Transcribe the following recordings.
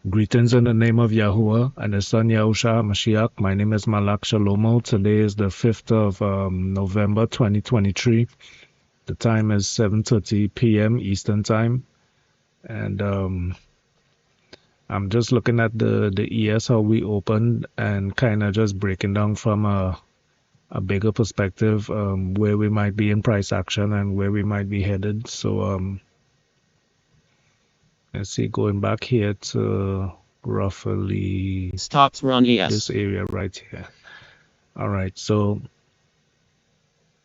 Greetings in the name of Yahuwah and His Son Yahushua Mashiach. My name is Malak Shalomo. Today is the 5th of November 2023. The time is 7:30 p.m. Eastern Time. And I'm just looking at the ES, how we opened, and kind of just breaking down from a bigger perspective where we might be in price action and where we might be headed. So let's see, going back here to roughly Stops run this ES. area right here. All right, so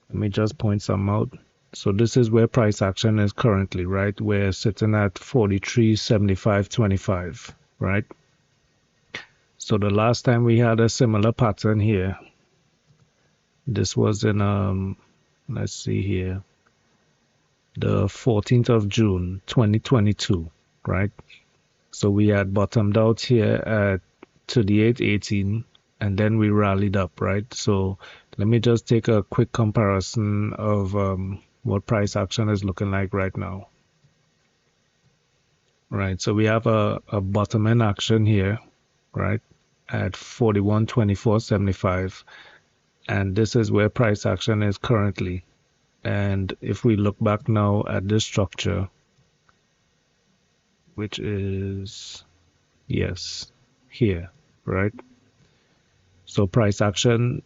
let me just point some out. So this is where price action is currently, right? We're sitting at 43.7525, right? So the last time we had a similar pattern here, this was in let's see here, the 14th of June 2022, right? So we had bottomed out here at 38.18 and then we rallied up, right? So let me just take a quick comparison of what price action is looking like right now. Right, so we have a bottom end action here, right, at 41.2475, and this is where price action is currently. And if we look back now at this structure, which is, yes, here, right? So price action,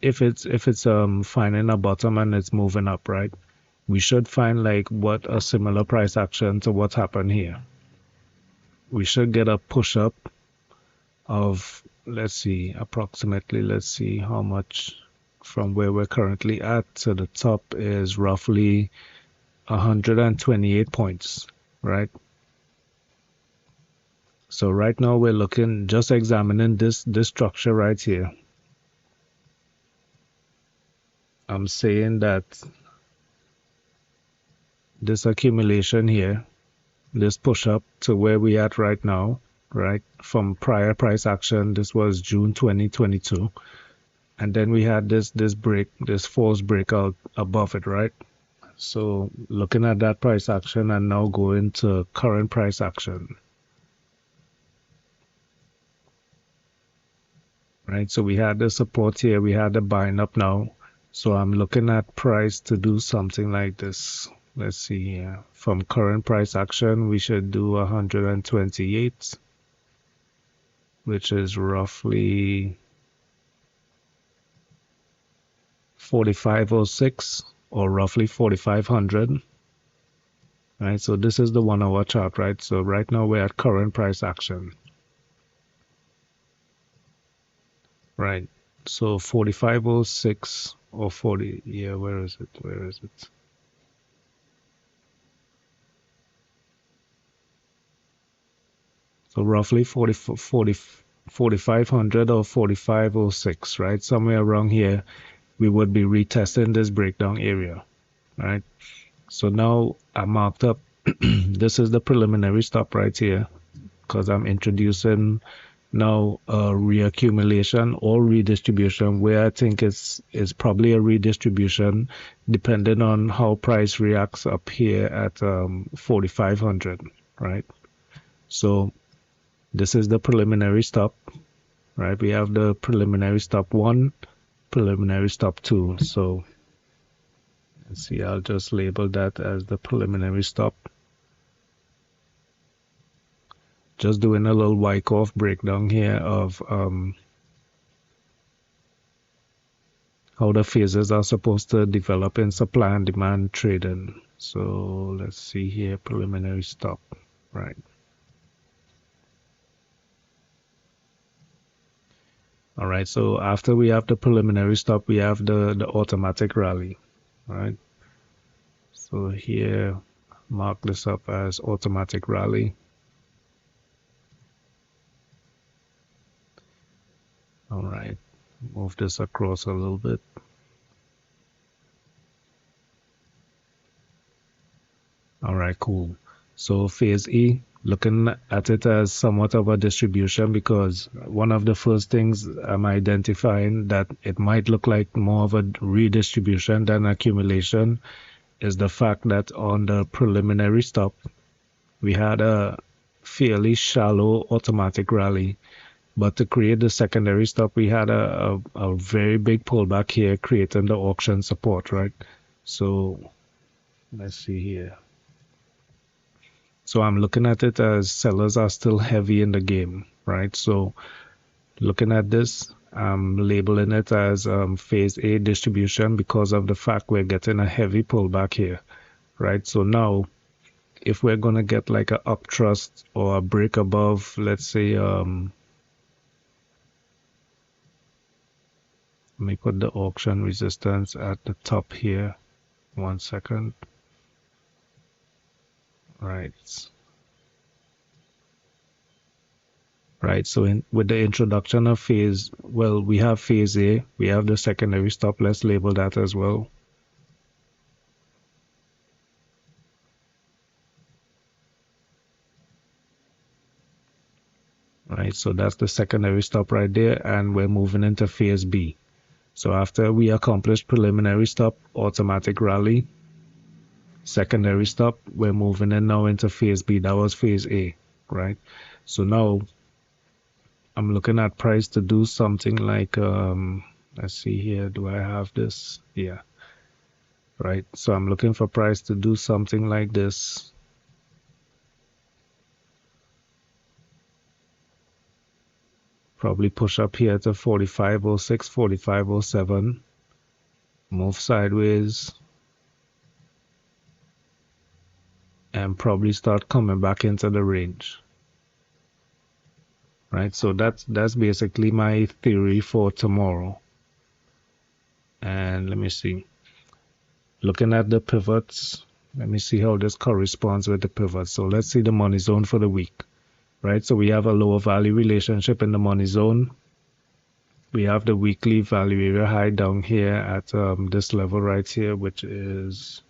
if it's finding a bottom and it's moving up, right, we should find like what a similar price action to what's happened here. We should get a push up of, let's see, approximately, let's see how much from where we're currently at to the top is roughly 128 points, right? So right now we're looking, just examining this structure right here. I'm saying that this accumulation here, this push up to where we at right now, right, from prior price action, this was June 2022, and then we had this break, this false breakout above it, right? So looking at that price action and now going to current price action, right? So we had the support here, we had the buying up now. So I'm looking at price to do something like this. Let's see here. From current price action, we should do 128, which is roughly 4506 or roughly 4500. Right, so this is the 1 hour chart, right? So right now we're at current price action. Right, so 4506 or 40, yeah, where is it? Where is it? So roughly 4500 or 4506, right? Somewhere around here, we would be retesting this breakdown area, right? So now I marked up, this is the preliminary stop right here, because I'm introducing now a reaccumulation or redistribution, where I think it's probably a redistribution depending on how price reacts up here at 4500, right? So this is the preliminary stop, right? We have the preliminary stop 1, preliminary stop 2. So let's see, I'll just label that as the preliminary stop. Just doing a little Wycoff breakdown here of how the phases are supposed to develop in supply and demand trading. So let's see here, preliminary stop, right? All right, so after we have the preliminary stop, we have the automatic rally, right? So here, mark this up as automatic rally. All right, move this across a little bit. All right, cool. So phase E, looking at it as somewhat of a distribution, because one of the first things I'm identifying that it might look like more of a redistribution than accumulation is the fact that on the preliminary stop, we had a fairly shallow automatic rally. But to create the secondary stop, we had a very big pullback here, creating the auction support, right? So let's see here. So I'm looking at it as sellers are still heavy in the game, right? So looking at this, I'm labeling it as phase A distribution because of the fact we're getting a heavy pullback here, right? So now, if we're gonna get like a up thrust or a break above, let's say, let me put the auction resistance at the top here. 1 second. Right. Right. So with the introduction of phase, well, we have phase A, we have the secondary stop. Let's label that as well. Right. So that's the secondary stop right there, and we're moving into phase B. So after we accomplish preliminary stop, automatic rally, secondary stop, we're moving in now into phase B. That was phase A, right? So now I'm looking at price to do something like, let's see here, do I have this? Yeah, right. So I'm looking for price to do something like this. Probably push up here to 45.06, 45.07, move sideways, and probably start coming back into the range. Right, so that's basically my theory for tomorrow. And let me see. Looking at the pivots, let me see how this corresponds with the pivots. So let's see the money zone for the week. Right, so we have a lower value relationship in the money zone. We have the weekly value area high down here at this level right here, which is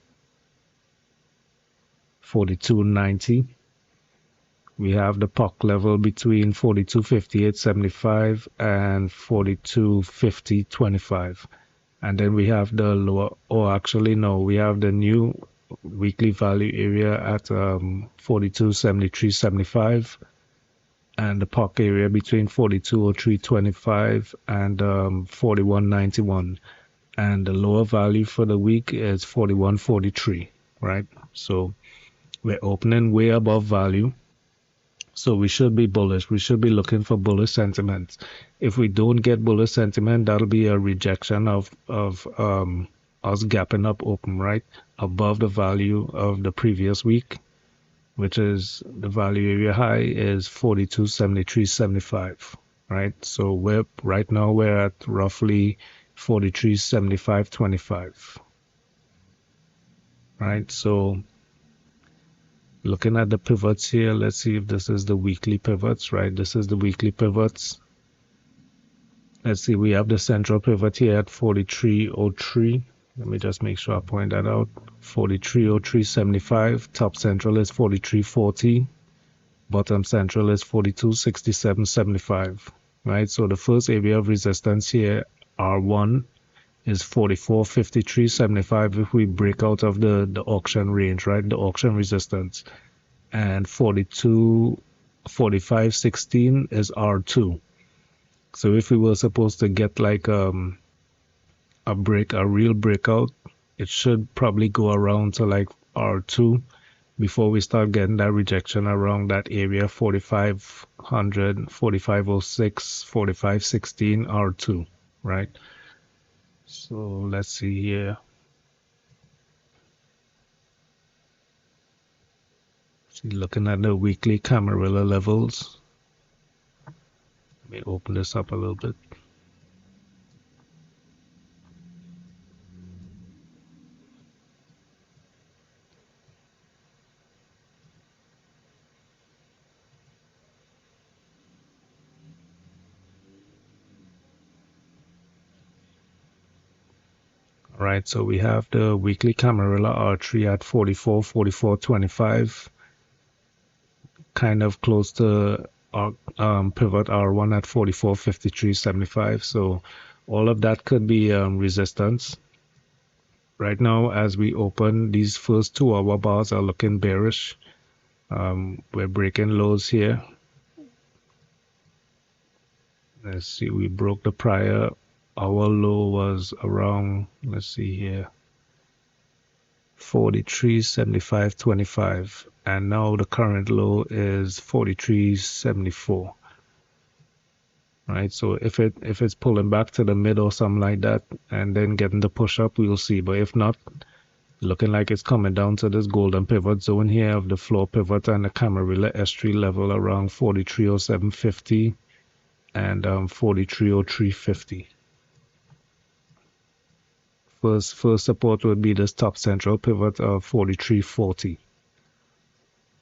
42.90. We have the POC level between 42.58.75 and 42.50.25. And then we have the lower, or actually no, we have the new weekly value area at 42.73.75 and the POC area between 42.03.25 and 41.91. And the lower value for the week is 41.43, right? So we're opening way above value. So we should be bullish. We should be looking for bullish sentiment. If we don't get bullish sentiment, that'll be a rejection of us gapping up open, right? Above the value of the previous week, which is the value area high is 42.73.75, right? So right now we're at roughly 43.75.25, right? So looking at the pivots here, let's see if this is the weekly pivots, right? This is the weekly pivots. Let's see, we have the central pivot here at 43.03. Let me just make sure I point that out. 43.03.75. Top central is 43.40. Bottom central is 42.67.75, right? So the first area of resistance here, R1, is 44.53.75 if we break out of the auction range, right? The auction resistance. And 45.16 is R2. So if we were supposed to get like a real breakout, it should probably go around to like R2 before we start getting that rejection around that area 4500, 4506, 4516, R2, right? So let's see here. See, looking at the weekly Camarilla levels. Let me open this up a little bit. Right, so we have the weekly Camarilla R3 at 44, 44.25, kind of close to our pivot R1 at 44.53.75. So all of that could be resistance. Right now, as we open, these first 2 hour bars are looking bearish. We're breaking lows here. Let's see, we broke the prior. Our low was around, let's see here, 43.75.25, and now the current low is 43.74. Right, so if it's pulling back to the mid or something like that, and then getting the push up, we'll see. But if not, looking like it's coming down to this golden pivot zone here of the floor pivot and the Camarilla S3 level around 43.0750 and 43.0350. First support would be this top central pivot of 43.40,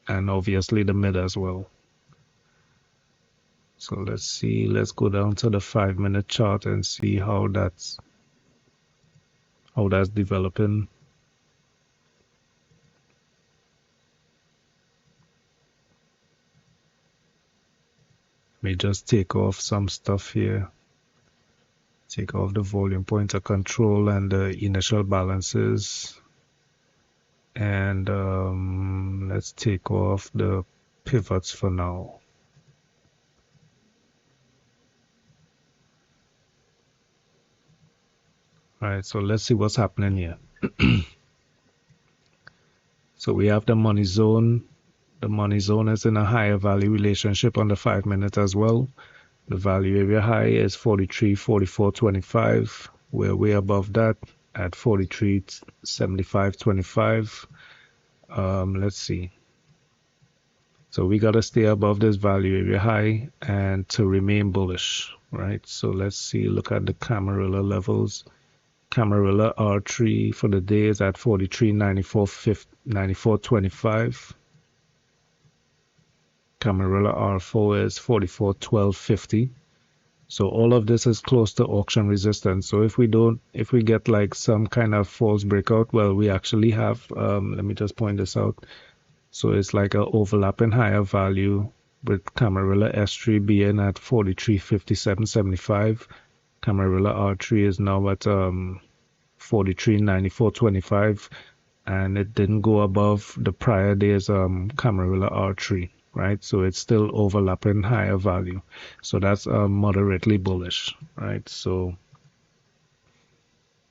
and obviously the mid as well. So let's see, let's go down to the 5-minute chart and see how that's developing. Let me just take off some stuff here. Take off the volume pointer control and the initial balances. And let's take off the pivots for now. All right, so let's see what's happening here. So we have the money zone. The money zone is in a higher value relationship on the 5-minute as well. The value area high is 43.44.25. We're way above that at 43.75.25. Let's see. So we got to stay above this value area high and to remain bullish, right? So let's see, look at the Camarilla levels. Camarilla R3 for the day is at 43.94.25. Camarilla R4 is 44.12.50. So all of this is close to auction resistance. So if we get like some kind of false breakout, well, we actually have, let me just point this out. So it's like an overlapping higher value with Camarilla S3 being at 43.57.75. Camarilla R3 is now at 43.94.25, and it didn't go above the prior day's Camarilla R3, right? So it's still overlapping higher value. So that's moderately bullish, right? So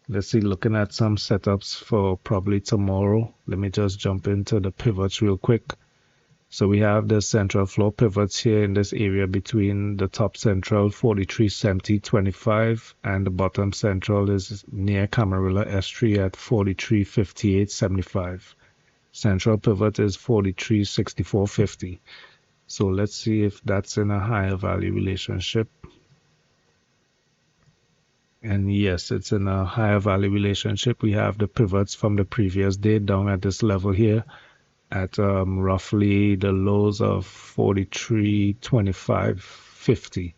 let's see, looking at some setups for probably tomorrow. Let me just jump into the pivots real quick. So we have the central floor pivots here in this area between the top central 43.70.25 and the bottom central is near Camarilla S3 at 43.58.75. Central pivot is 43.64.50. So let's see if that's in a higher value relationship. And yes, it's in a higher value relationship. We have the pivots from the previous day down at this level here at roughly the lows of 43.25.50.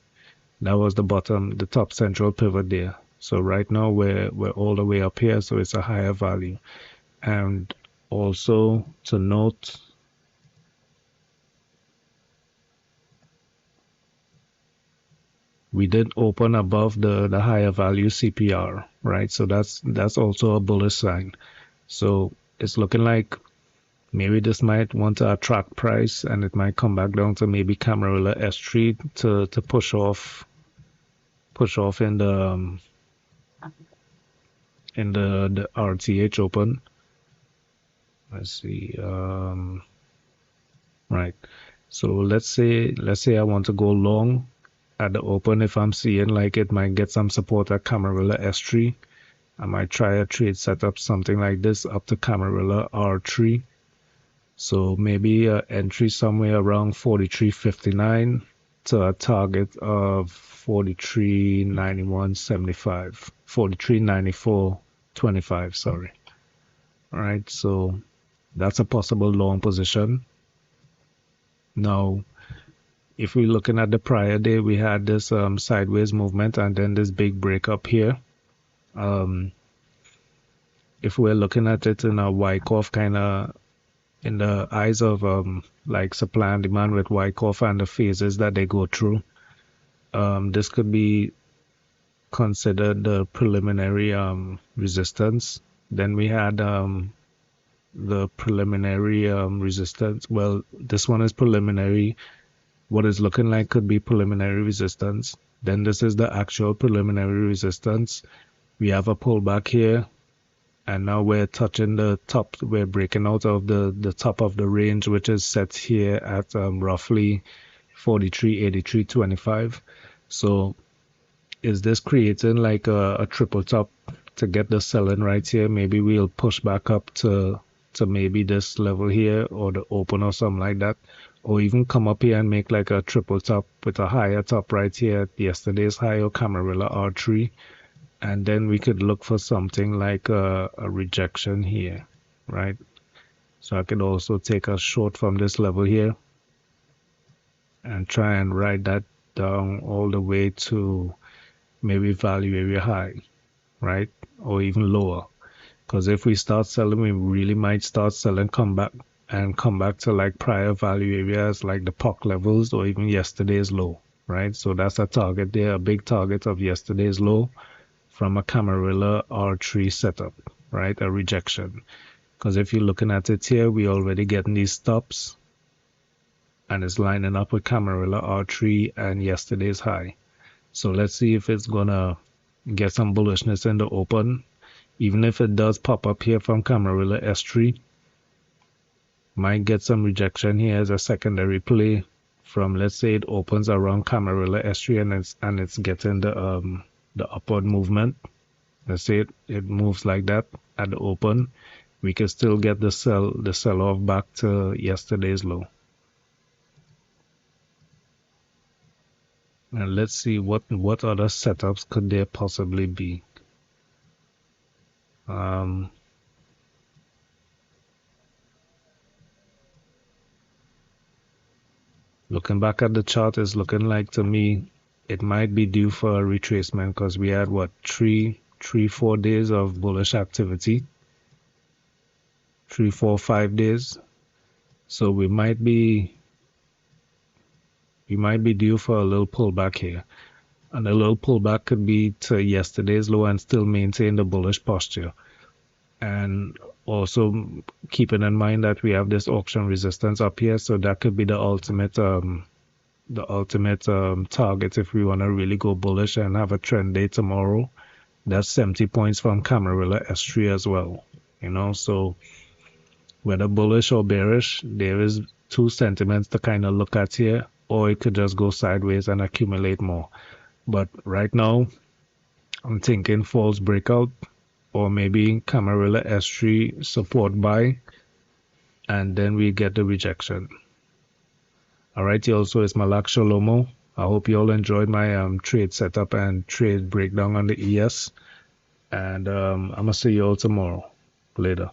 That was the bottom, the top central pivot there. So right now we're all the way up here, so it's a higher value. And also to note, we did open above the higher value CPR, right? So that's also a bullish sign. So it's looking like maybe this might want to attract price, and it might come back down to maybe Camarilla S3 to push off in the RTH open. Let's see, right. So let's say I want to go long at the open. If I'm seeing like it might get some support at Camarilla S3, I might try a trade setup something like this up to Camarilla R3. So maybe an entry somewhere around 43.59 to a target of 43.91.75, 43.94.25, sorry. All right, so that's a possible long position. Now, if we're looking at the prior day, we had this sideways movement and then this big break up here. If we're looking at it in a Wycoff kind of, in the eyes of like supply and demand with Wycoff and the phases that they go through, this could be considered the preliminary resistance. Then we had the preliminary resistance. Well, this one is preliminary. What is looking like could be preliminary resistance. Then this is the actual preliminary resistance. We have a pullback here, and now we're touching the top. We're breaking out of the top of the range, which is set here at roughly 43.8325. So is this creating like a triple top to get the selling right here? Maybe we'll push back up to maybe this level here, or the open or something like that, or even come up here and make like a triple top with a higher top right here at yesterday's high or Camarilla R3, and then we could look for something like a rejection here, right? So I could also take a short from this level here and try and ride that down all the way to maybe value area high, right? Or even lower. Because if we start selling, we really might start selling, come back to like prior value areas like the POC levels or even yesterday's low, right? So that's a target there, a big target of yesterday's low from a Camarilla R3 setup, right? A rejection. Because if you're looking at it here, we already getting these stops and it's lining up with Camarilla R3 and yesterday's high. So let's see if it's gonna get some bullishness in the open. Even if it does pop up here from Camarilla S3, might get some rejection here as a secondary play from, let's say it opens around Camarilla S3 and it's getting the upward movement. Let's say it moves like that at the open, we can still get the sell off back to yesterday's low. And let's see what other setups could there possibly be. Looking back at the chart, is looking like to me it might be due for a retracement, because we had what, 4 days of bullish activity, 3, 4, 5 days. So we might be due for a little pullback here, and a little pullback could be to yesterday's low and still maintain the bullish posture. And also keeping in mind that we have this auction resistance up here, so that could be the ultimate target if we want to really go bullish and have a trend day tomorrow. That's 70 points from Camarilla S3 as well, you know. So whether bullish or bearish, there is two sentiments to kind of look at here, or it could just go sideways and accumulate more. But right now I'm thinking false breakout, or maybe Camarilla S3 support buy, and then we get the rejection. Alright, y'all, so it's Malak Shalomo. I hope you all enjoyed my trade setup and trade breakdown on the ES, and I'm gonna see you all tomorrow. Later.